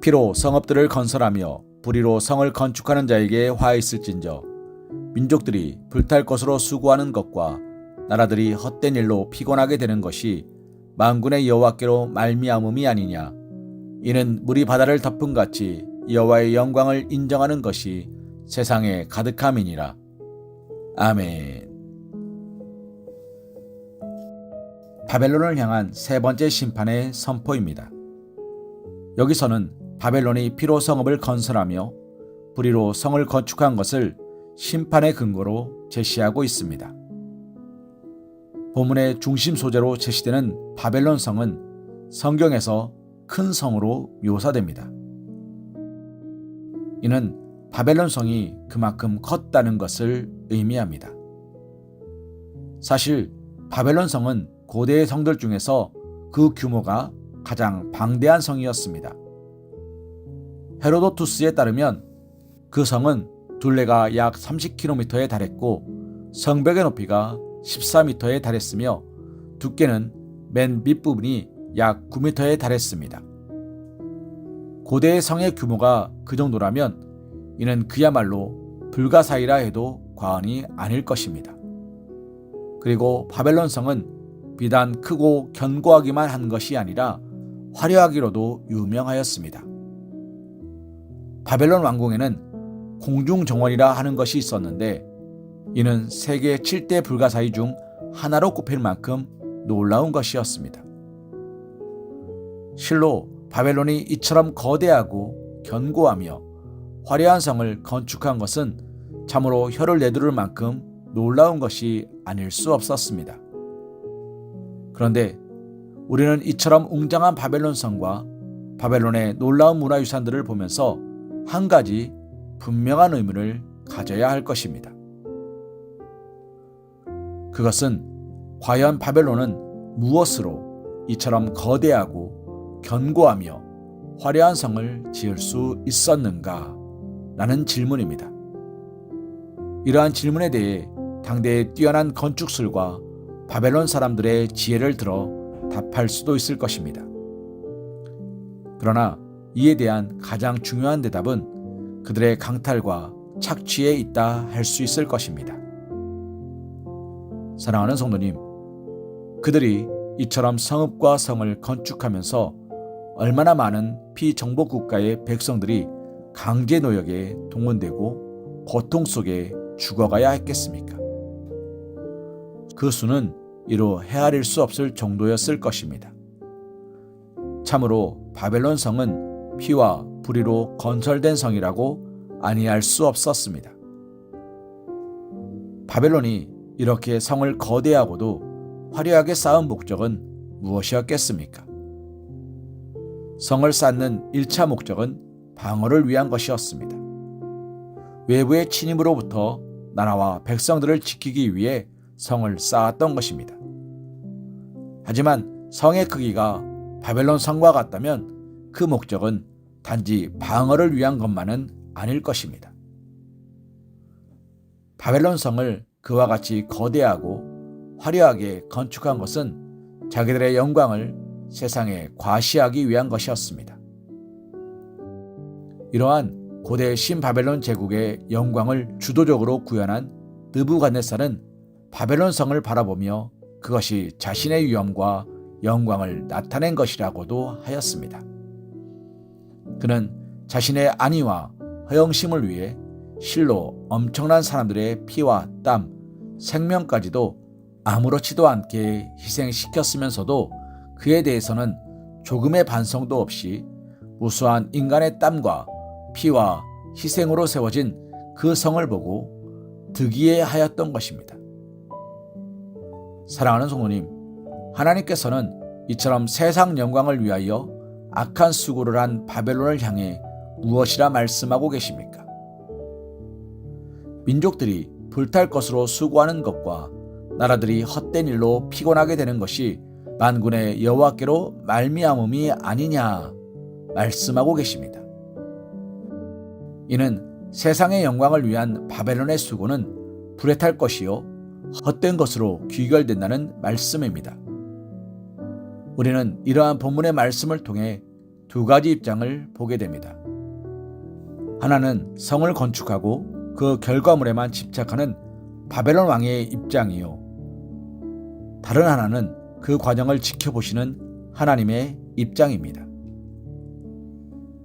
피로 성읍들을 건설하며 불의로 성을 건축하는 자에게 화 있을진저 민족들이 불탈 것으로 수고하는 것과 나라들이 헛된 일로 피곤하게 되는 것이 만군의 여호와께로 말미암음이 아니냐. 이는 물이 바다를 덮은 같이 여호와의 영광을 인정하는 것이 세상에 가득함이니라. 아멘. 바벨론을 향한 세 번째 심판의 선포입니다. 여기서는 바벨론이 피로 성읍을 건설하며 불의로 성을 건축한 것을 심판의 근거로 제시하고 있습니다. 본문의 중심 소재로 제시되는 바벨론 성은 성경에서 큰 성으로 묘사됩니다. 이는 바벨론 성이 그만큼 컸다는 것을 의미합니다. 사실 바벨론 성은 고대의 성들 중에서 그 규모가 가장 방대한 성이었습니다. 헤로도투스에 따르면 그 성은 둘레가 약 30km에 달했고 성벽의 높이가 14m에 달했으며 두께는 맨 밑부분이 약 9m에 달했습니다. 고대의 성의 규모가 그 정도라면 이는 그야말로 불가사의라 해도 과언이 아닐 것입니다. 그리고 바벨론 성은 비단 크고 견고하기만 한 것이 아니라 화려하기로도 유명하였습니다. 바벨론 왕궁에는 공중정원이라 하는 것이 있었는데 이는 세계 7대 불가사의 중 하나로 꼽힐 만큼 놀라운 것이었습니다. 실로 바벨론이 이처럼 거대하고 견고하며 화려한 성을 건축한 것은 참으로 혀를 내두를 만큼 놀라운 것이 아닐 수 없었습니다. 그런데 우리는 이처럼 웅장한 바벨론 성과 바벨론의 놀라운 문화유산들을 보면서 한 가지 분명한 의문을 가져야 할 것입니다. 그것은 과연 바벨론은 무엇으로 이처럼 거대하고 견고하며 화려한 성을 지을 수 있었는가? 라는 질문입니다. 이러한 질문에 대해 당대의 뛰어난 건축술과 바벨론 사람들의 지혜를 들어 답할 수도 있을 것입니다. 그러나 이에 대한 가장 중요한 대답은 그들의 강탈과 착취에 있다 할 수 있을 것입니다. 사랑하는 성도님, 그들이 이처럼 성읍과 성을 건축하면서 얼마나 많은 피정복 국가의 백성들이 강제 노역에 동원되고 고통 속에 죽어가야 했겠습니까? 그 수는 이루 헤아릴 수 없을 정도였을 것입니다. 참으로 바벨론 성은 피와 불의로 건설된 성이라고 아니할 수 없었습니다. 바벨론이 이렇게 성을 거대하고도 화려하게 쌓은 목적은 무엇이었겠습니까? 성을 쌓는 1차 목적은 방어를 위한 것이었습니다. 외부의 침입으로부터 나라와 백성들을 지키기 위해 성을 쌓았던 것입니다. 하지만 성의 크기가 바벨론 성과 같다면 그 목적은 단지 방어를 위한 것만은 아닐 것입니다. 바벨론 성을 그와 같이 거대하고 화려하게 건축한 것은 자기들의 영광을 세상에 과시하기 위한 것이었습니다. 이러한 고대 신바벨론 제국의 영광을 주도적으로 구현한 느부갓네살은 바벨론 성을 바라보며 그것이 자신의 위엄과 영광을 나타낸 것이라고도 하였습니다. 그는 자신의 안위와 허영심을 위해 실로 엄청난 사람들의 피와 땀, 생명까지도 아무렇지도 않게 희생시켰으면서도 그에 대해서는 조금의 반성도 없이 무수한 인간의 땀과 피와 희생으로 세워진 그 성을 보고 득이해하였던 것입니다. 사랑하는 성도님, 하나님께서는 이처럼 세상 영광을 위하여 악한 수고를 한 바벨론을 향해 무엇이라 말씀하고 계십니까? 민족들이 불탈 것으로 수고하는 것과 나라들이 헛된 일로 피곤하게 되는 것이 만군의 여호와께로 말미암음이 아니냐 말씀하고 계십니다. 이는 세상의 영광을 위한 바벨론의 수고는 불에 탈 것이요 헛된 것으로 귀결된다는 말씀입니다. 우리는 이러한 본문의 말씀을 통해 두 가지 입장을 보게 됩니다. 하나는 성을 건축하고 그 결과물에만 집착하는 바벨론 왕의 입장이요. 다른 하나는 그 과정을 지켜보시는 하나님의 입장입니다.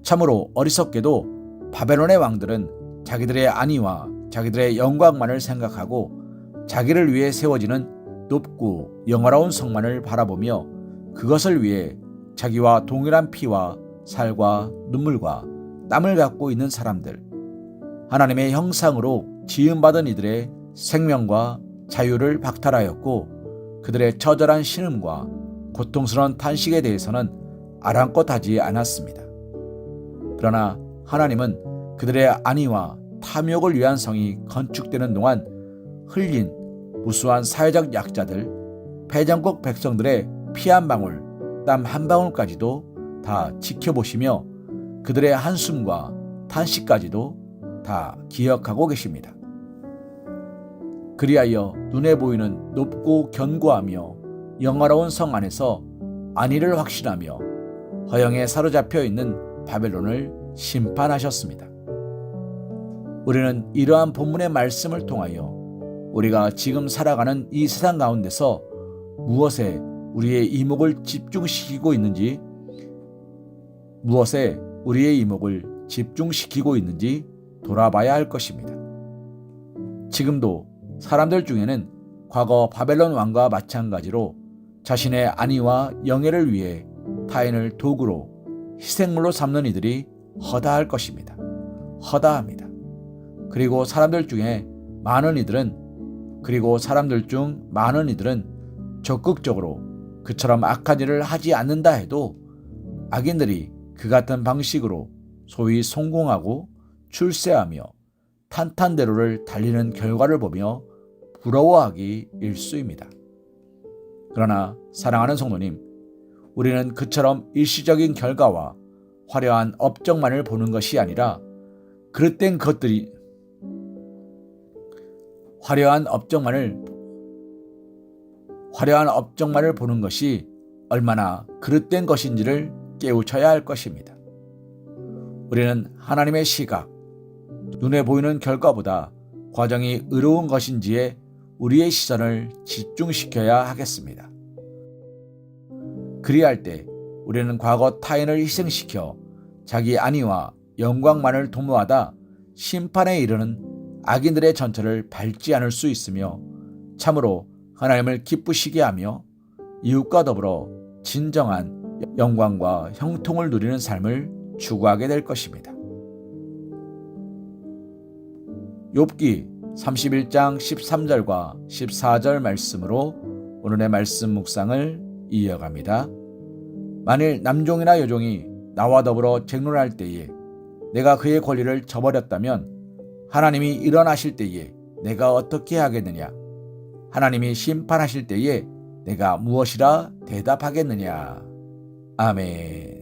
참으로 어리석게도 바벨론의 왕들은 자기들의 안위와 자기들의 영광만을 생각하고 자기를 위해 세워지는 높고 영화로운 성만을 바라보며 그것을 위해 자기와 동일한 피와 살과 눈물과 땀을 갖고 있는 사람들, 하나님의 형상으로 지음받은 이들의 생명과 자유를 박탈하였고 그들의 처절한 신음과 고통스러운 탄식에 대해서는 아랑곳하지 않았습니다. 그러나 하나님은 그들의 안위와 탐욕을 위한 성이 건축되는 동안 흘린 무수한 사회적 약자들, 패전국 백성들의 피 한 방울, 땀 한 방울까지도 다 지켜보시며 그들의 한숨과 탄식까지도 다 기억하고 계십니다. 그리하여 눈에 보이는 높고 견고하며 영화로운 성 안에서 안위를 확신하며 허영에 사로잡혀 있는 바벨론을 심판하셨습니다. 우리는 이러한 본문의 말씀을 통하여 우리가 지금 살아가는 이 세상 가운데서 무엇에 우리의 이목을 집중시키고 있는지, 무엇에 우리의 이목을 집중시키고 있는지 돌아봐야 할 것입니다. 지금도 사람들 중에는 과거 바벨론 왕과 마찬가지로 자신의 안위와 영예를 위해 타인을 도구로 희생물로 삼는 이들이 허다할 것입니다. 허다합니다. 그리고 사람들 중 많은 이들은 적극적으로 그처럼 악한 일을 하지 않는다 해도 악인들이 그 같은 방식으로 소위 성공하고 출세하며 탄탄대로를 달리는 결과를 보며 부러워하기 일쑤입니다. 그러나 사랑하는 성도님, 우리는 그처럼 일시적인 결과와 화려한 업적만을 보는 것이 아니라 그릇된 것들이 화려한 업적만을 보는 것이 얼마나 그릇된 것인지를 깨우쳐야 할 것입니다. 우리는 하나님의 시각, 눈에 보이는 결과보다 과정이 의로운 것인지에 우리의 시선을 집중시켜야 하겠습니다. 그리할 때 우리는 과거 타인을 희생시켜 자기 안위와 영광만을 도모하다 심판에 이르는 악인들의 전철을 밟지 않을 수 있으며 참으로 하나님을 기쁘시게 하며 이웃과 더불어 진정한 영광과 형통을 누리는 삶을 추구하게 될 것입니다. 욥기 31장 13절과 14절 말씀으로 오늘의 말씀 묵상을 이어갑니다. 만일 남종이나 여종이 나와 더불어 쟁론할 때에 내가 그의 권리를 저버렸다면 하나님이 일어나실 때에 내가 어떻게 하겠느냐? 하나님이 심판하실 때에 내가 무엇이라 대답하겠느냐? 아멘.